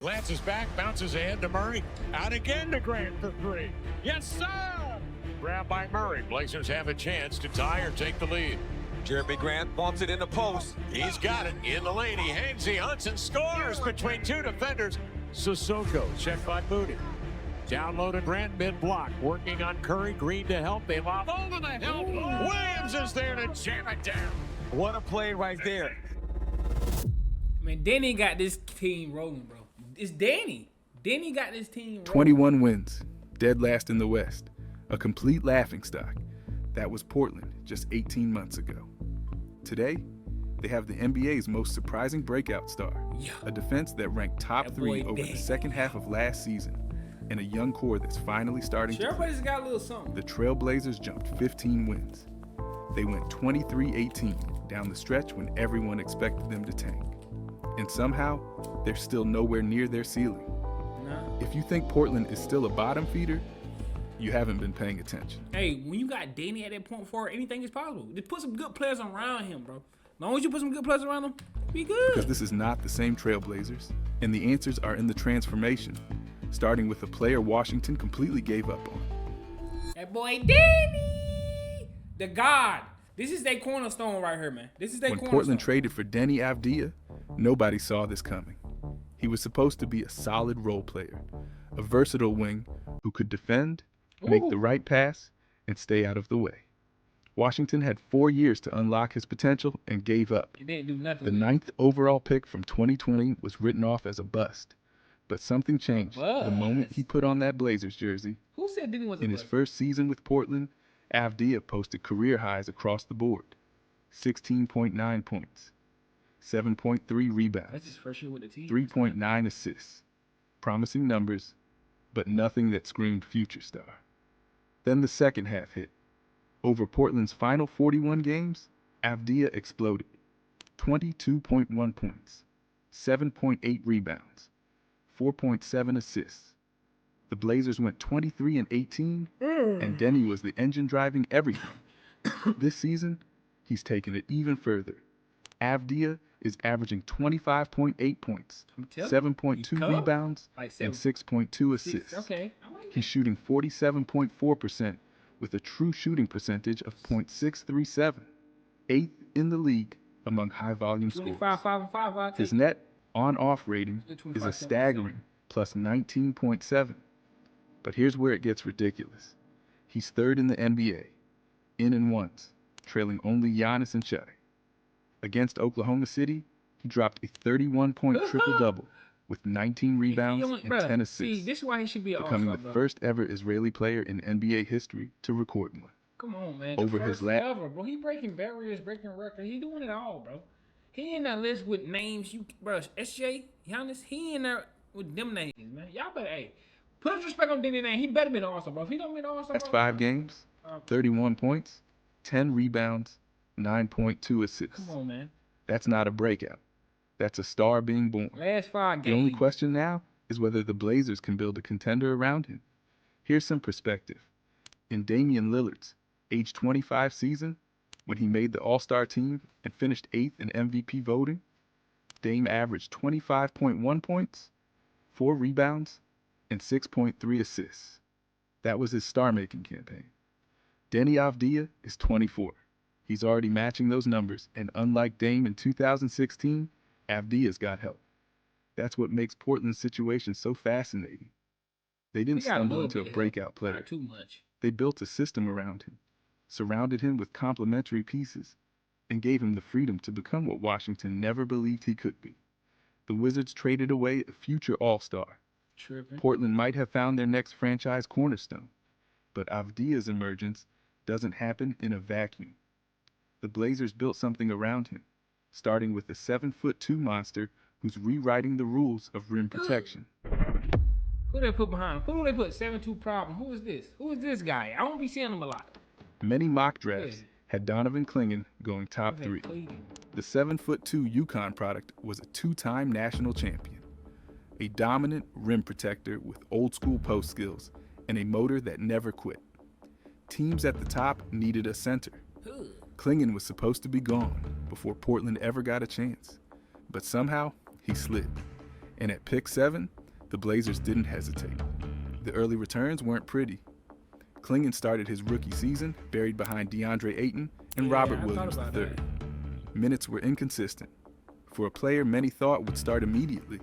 Glances back, bounces ahead to Murray. Out again to Grant for three. Yes, sir! Grabbed by Murray. Blazers have a chance to tie or take the lead. Jeremy Grant bumps it in the post. He's got it in the lane. He hangs, he hunts, and scores between two defenders. Sissoko checked by Moody. Downloaded Grant mid-block. Working on Curry. Green to help. They lob over the help. Williams is there to jam it down. What a play right there. I mean, Deni got this team rolling, bro. It's Deni. Deni got this team rolling. 21 wins, dead last in the West. A complete laughingstock. That was Portland just 18 months ago. Today, they have the NBA's most surprising breakout star, a defense that ranked top 3 over the second half of last season, and a young core that's finally starting to Everybody's got a little something. The Trailblazers jumped 15 wins. They went 23-18 down the stretch when everyone expected them to tank. And somehow, they're still nowhere near their ceiling. Nah. If you think Portland is still a bottom feeder, you haven't been paying attention. Hey, when you got Deni at that point forward, anything is possible. Just put some good players around him, bro. As long as you put some good players around him, be good. Because this is not the same Trailblazers, and the answers are in the transformation, starting with a player Washington completely gave up on. That boy Deni, the God. This is their cornerstone right here, man. This is their cornerstone. When Portland traded for Deni Avdija, nobody saw this coming. He was supposed to be a solid role player, a versatile wing who could defend, make the right pass, and stay out of the way. Washington had 4 years to unlock his potential and gave up. He didn't do nothing. The 9th overall pick from 2020 was written off as a bust, but something changed the moment he put on that Blazers jersey. Who said Deni was a In his first season with Portland, Avdija posted career highs across the board: 16.9 points, 7.3 rebounds, That's his first year with the team. 3.9 assists. Promising numbers, but nothing that screamed future star. Then the second half hit. Over Portland's final 41 games, Avdija exploded. 22.1 points, 7.8 rebounds, 4.7 assists. The Blazers went 23-18, and Deni was the engine driving everything. This season, he's taken it even further. Avdija is averaging 25.8 points, 7.2 rebounds, and 6.2 assists. Okay. He's shooting 47.4% with a true shooting percentage of .637, 8th in the league among high-volume scorers. 5. His net on-off rating is a staggering plus 19.7. But here's where it gets ridiculous. He's 3rd in the NBA, in and ones, trailing only Giannis and Shai. Against Oklahoma City, he dropped a 31-point triple-double with 19 rebounds and 10 assists, See, this is why he should be becoming the first ever Israeli player in NBA history to record one. Come on, man. Over his last ever, bro. He breaking barriers, breaking records. He doing it all, bro. He in that list with names bro. SJ, Giannis, he in there with them names, man. Y'all better, hey, put his respect on Deni name. He better be an all-star, bro. If he don't be an all-star, That's 5 games, 31 points, 10 rebounds, 9.2 assists. Come on, man. That's not a breakout. That's a star being born. Last 5 games. The only question now is whether the Blazers can build a contender around him. Here's some perspective. In Damian Lillard's age 25 season, when he made the All-Star team and finished 8th in MVP voting, Dame averaged 25.1 points, 4 rebounds, and 6.3 assists. That was his star-making campaign. Deni Avdija is 24. He's already matching those numbers, and unlike Dame in 2016, Avdija's got help. That's what makes Portland's situation so fascinating. They didn't stumble into a breakout player. Not too much. They built a system around him, surrounded him with complementary pieces, and gave him the freedom to become what Washington never believed he could be. The Wizards traded away a future all-star. Portland might have found their next franchise cornerstone, but Avdija's emergence doesn't happen in a vacuum. The Blazers built something around him, starting with the 7'2" monster who's rewriting the rules of rim protection. Who they put behind him? Who do they put? 7'2" problem. Who is this? Who is this guy? I don't be seeing him a lot. Many mock drafts had Donovan Clingan going top 3. The 7'2" UConn product was a 2-time national champion, a dominant rim protector with old-school post skills and a motor that never quit. Teams at the top needed a center. Clingan was supposed to be gone before Portland ever got a chance, but somehow he slid. And at pick 7, the Blazers didn't hesitate. The early returns weren't pretty. Clingan started his rookie season buried behind DeAndre Ayton and Robert Williams III. Minutes were inconsistent. For a player many thought would start immediately,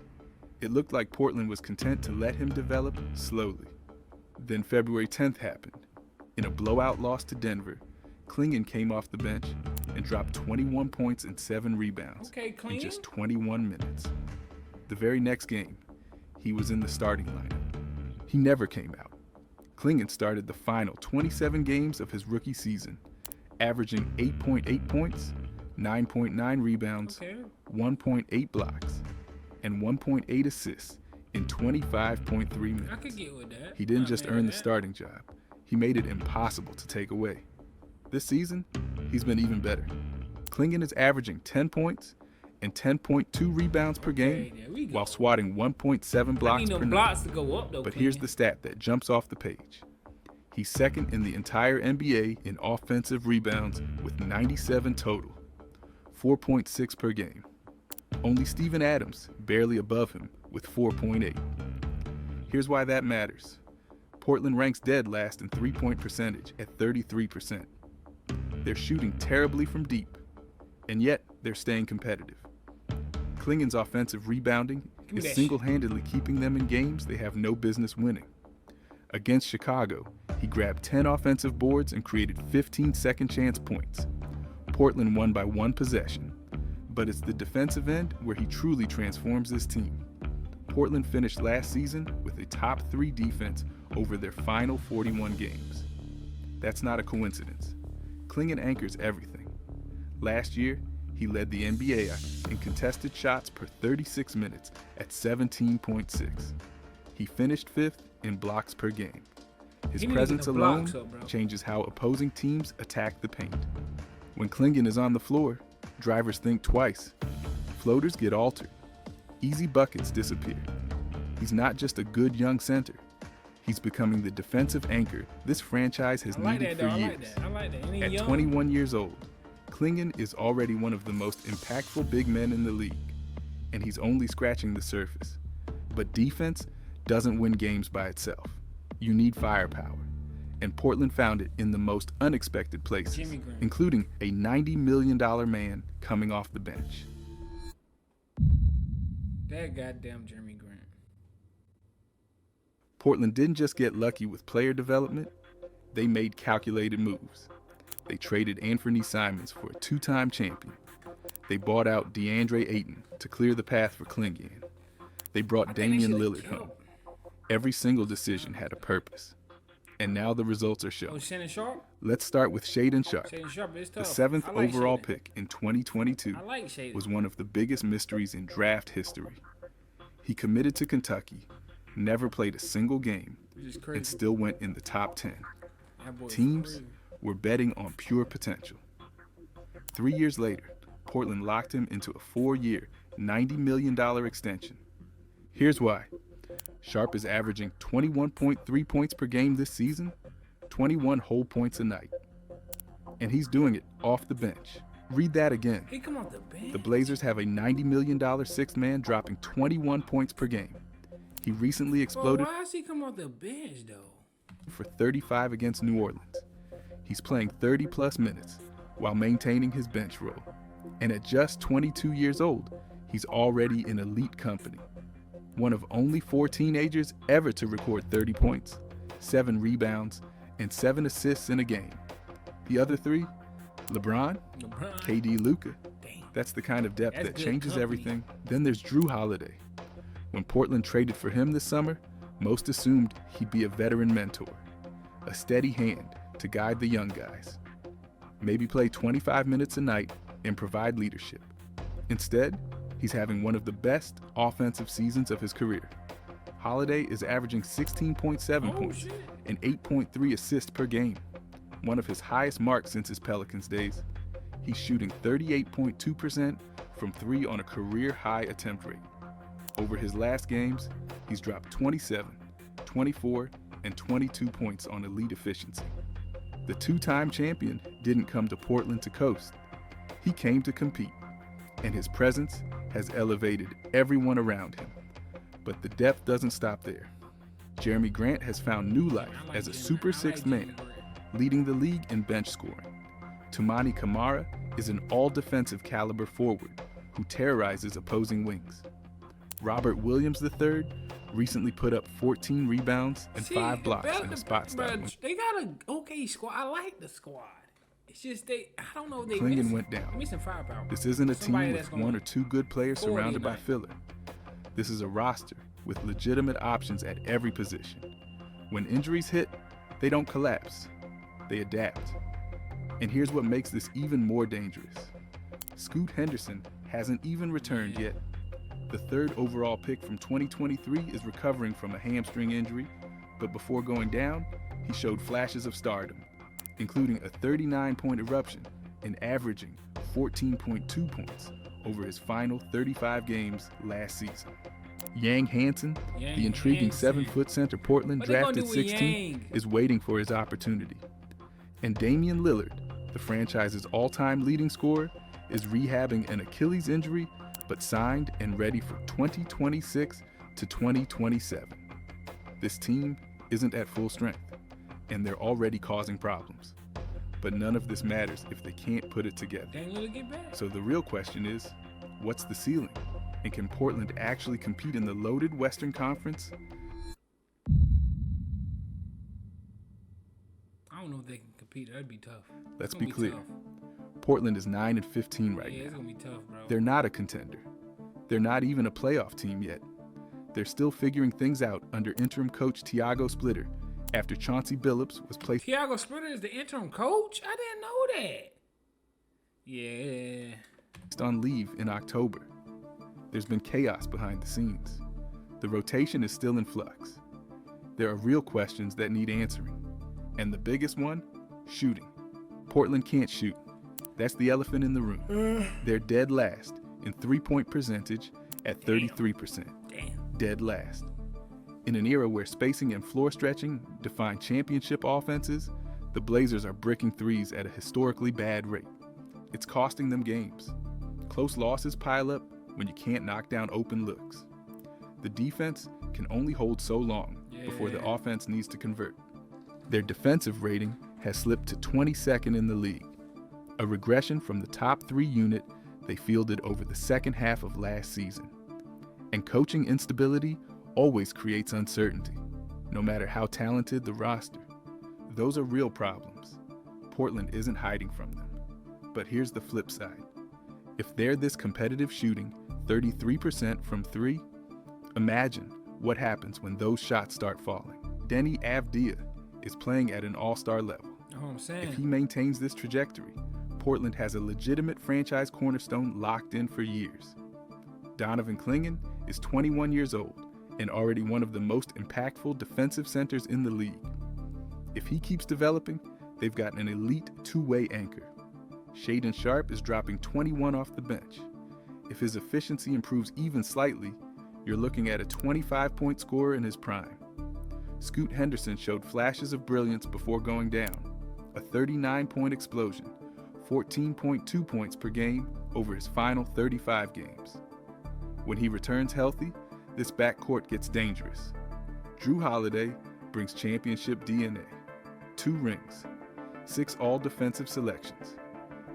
it looked like Portland was content to let him develop slowly. Then February 10th happened. In a blowout loss to Denver, Clingan came off the bench and dropped 21 points and 7 rebounds in just 21 minutes. The very next game, he was in the starting lineup. He never came out. Clingan started the final 27 games of his rookie season, averaging 8.8 points, 9.9 rebounds, 1.8 blocks, and 1.8 assists in 25.3 minutes. I could get with that. He didn't just earn the starting job. He made it impossible to take away. This season, he's been even better. Clingan is averaging 10 points and 10.2 rebounds per game while swatting 1.7 blocks per blocks night. to go up, though, But here's the stat that jumps off the page. He's second in the entire NBA in offensive rebounds with 97 total, 4.6 per game. Only Steven Adams barely above him with 4.8. Here's why that matters. Portland ranks dead last in three-point percentage at 33%. They're shooting terribly from deep, and yet they're staying competitive. Clingan's offensive rebounding is single-handedly keeping them in games they have no business winning. Against Chicago, he grabbed 10 offensive boards and created 15 second-chance points. Portland won by 1 possession, but it's the defensive end where he truly transforms this team. Portland finished last season with a top 3 defense over their final 41 games. That's not a coincidence. Clingan anchors everything. Last year, he led the NBA in contested shots per 36 minutes at 17.6. He finished 5th in blocks per game. His presence alone changes how opposing teams attack the paint. When Clingan is on the floor, drivers think twice. Floaters get altered. Easy buckets disappear. He's not just a good young center. He's becoming the defensive anchor this franchise has needed for years. At 21 years old, Clingan is already one of the most impactful big men in the league, and he's only scratching the surface. But defense doesn't win games by itself. You need firepower, and Portland found it in the most unexpected places, including a $90 million man coming off the bench. That goddamn Jeremy Grant. Portland didn't just get lucky with player development, they made calculated moves. They traded Anthony Simons for a 2-time champion. They bought out DeAndre Ayton to clear the path for Clingan. They brought Damian Lillard home. Every single decision had a purpose. And now the results are showing. Shannon Sharp? Let's start with Shaedon Sharp. Shaedon Sharp is The tough. 7th overall pick in 2022 Shaedon. was one of the biggest mysteries in draft history. He committed to Kentucky, never played a single game, and still went in the top 10. Teams were betting on pure potential. 3 years later, Portland locked him into a 4-year, $90 million extension. Here's why. Sharp is averaging 21.3 points per game this season, 21 whole points a night. And he's doing it off the bench. Read that again. He come off the bench. The Blazers have a $90 million sixth man dropping 21 points per game. He recently exploded why does he come off the bench, though? for 35 against New Orleans. He's playing 30-plus minutes while maintaining his bench role. And at just 22 years old, he's already in elite company. One of only 4 teenagers ever to record 30 points, 7 rebounds, and 7 assists in a game. The other 3, LeBron, KD, Luka. That's the kind of depth that changes everything. Then there's Drew Holiday. When Portland traded for him this summer, most assumed he'd be a veteran mentor, a steady hand to guide the young guys. Maybe play 25 minutes a night and provide leadership. Instead, he's having one of the best offensive seasons of his career. Holiday is averaging 16.7 points and 8.3 assists per game, one of his highest marks since his Pelicans days. He's shooting 38.2% from 3 on a career-high attempt rate. Over his last games, he's dropped 27, 24, and 22 points on elite efficiency. The 2-time champion didn't come to Portland to coast. He came to compete, and his presence has elevated everyone around him, But the depth doesn't stop there. Jeremy Grant has found new life as a super sixth man, leading the league in bench scoring. Toumani Camara is an all-defensive caliber forward who terrorizes opposing wings. Robert Williams III recently put up 14 rebounds and 5 blocks in a spot start win. They got a okay squad. I like the squad. It's just I don't know if they Clingan went down. Missing firepower. This isn't a Somebody team that's with one or two good players surrounded by tonight. filler. This is a roster with legitimate options at every position. When injuries hit, they don't collapse. They adapt. And here's what makes this even more dangerous. Scoot Henderson hasn't even returned yet. The third overall pick from 2023 is recovering from a hamstring injury, but before going down, he showed flashes of stardom, including a 39-point eruption and averaging 14.2 points over his final 35 games last season. Yang Hansen, the intriguing 7-foot center Portland drafted 16th, is waiting for his opportunity. And Damian Lillard, the franchise's all-time leading scorer, is rehabbing an Achilles injury, but signed and ready for 2026 to 2027. This team isn't at full strength, and they're already causing problems. But none of this matters if they can't put it together. So the real question is, what's the ceiling? And can Portland actually compete in the loaded Western Conference? I don't know if they can compete. That'd be tough. Let's be clear. Portland is 9-15 right now. It's gonna be tough, bro. They're not a contender. They're not even a playoff team yet. They're still figuring things out under interim coach Tiago Splitter after Chauncey Billups was placed Tiago Splitter is the interim coach? I didn't know that. Yeah. on leave in October. There's been chaos behind the scenes. The rotation is still in flux. There are real questions that need answering. And the biggest one, shooting. Portland can't shoot. That's the elephant in the room. They're dead last in three-point percentage at 33%. Dead last. In an era where spacing and floor stretching define championship offenses, the Blazers are bricking threes at a historically bad rate. It's costing them games. Close losses pile up when you can't knock down open looks. The defense can only hold so long before the offense needs to convert. Their defensive rating has slipped to 22nd in the league, a regression from the top 3 unit they fielded over the second half of last season. And coaching instability always creates uncertainty, no matter how talented the roster. Those are real problems. Portland isn't hiding from them. But here's the flip side. If they're this competitive shooting 33% from 3, imagine what happens when those shots start falling. Deni Avdija is playing at an all-star level. If he maintains this trajectory, Portland has a legitimate franchise cornerstone locked in for years. Donovan Clingan is 21 years old and already one of the most impactful defensive centers in the league. If he keeps developing, they've got an elite two-way anchor. Shaedon Sharpe is dropping 21 off the bench. If his efficiency improves even slightly, you're looking at a 25-point scorer in his prime. Scoot Henderson showed flashes of brilliance before going down, a 39-point explosion, 14.2 points per game over his final 35 games. When he returns healthy, this backcourt gets dangerous. Drew Holiday brings championship DNA, 2 rings, 6 all-defensive selections,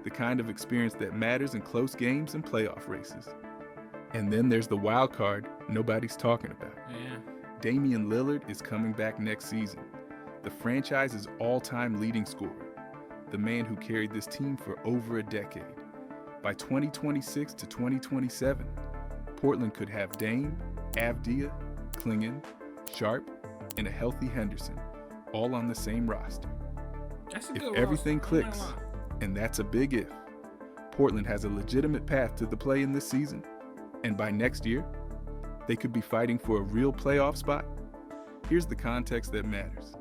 the kind of experience that matters in close games and playoff races. And then there's the wild card nobody's talking about. Damian Lillard is coming back next season, the franchise's all-time leading scorer, the man who carried this team for over a decade. By 2026 to 2027, Portland could have Dame, Avdija, Clingan, Sharpe, and a healthy Henderson, all on the same roster. If everything clicks, and that's a big if, Portland has a legitimate path to the play in this season, and by next year, they could be fighting for a real playoff spot. Here's the context that matters.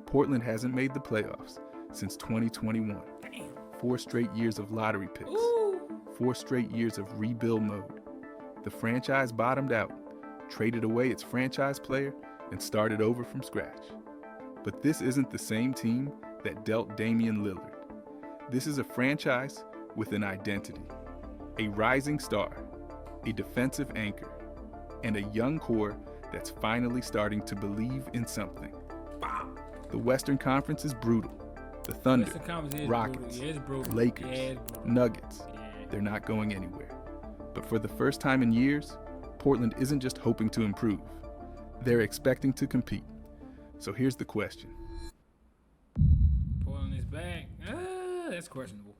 Portland hasn't made the playoffs since 2021. 4 straight years of lottery picks. 4 straight years of rebuild mode. The franchise bottomed out, traded away its franchise player, and started over from scratch. But this isn't the same team that dealt Damian Lillard. This is a franchise with an identity, a rising star, a defensive anchor, and a young core that's finally starting to believe in something. Wow. The Western Conference is brutal. The Thunder, Western Conference is Rockets, brutal. Yeah, it's brutal. Lakers, Yeah, it's brutal. Nuggets, Yeah. they're not going anywhere. But for the first time in years, Portland isn't just hoping to improve. They're expecting to compete. So here's the question. Portland is back. That's questionable.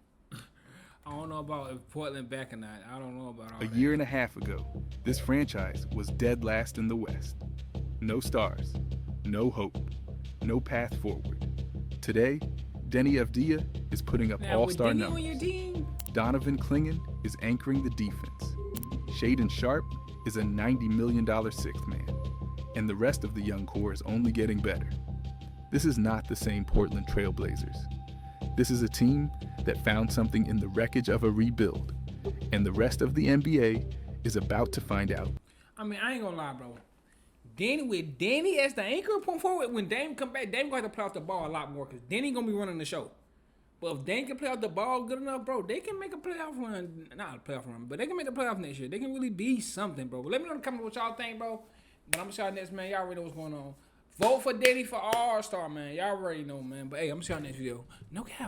I don't know about if Portland back or not. I don't know about all A that. year and a half ago, this franchise was dead last in the West. No stars, no hope, no path forward. Today, Deni Avdija is putting up Now, with all-star Deni on your numbers. team, Donovan Clingan is anchoring the defense. Shaedon Sharpe is a $90 million sixth man. And the rest of the young core is only getting better. This is not the same Portland Trailblazers. This is a team that found something in the wreckage of a rebuild. And the rest of the NBA is about to find out. I mean, I ain't gonna lie, bro. With Deni as the anchor point forward, when Dame come back, Dame gonna have to play off the ball a lot more because Deni gonna be running the show. But if Dame can play off the ball good enough, bro, they can make a playoff run. Not a playoff run, but they can make the playoff next year. They can really be something, bro. But let me know in the comments what y'all think, bro. But I'm gonna see y'all next, man. Y'all already know what's going on. Vote for Deni for All-Star, man. Y'all already know, man. But hey, I'm gonna see y'all next video. No cap.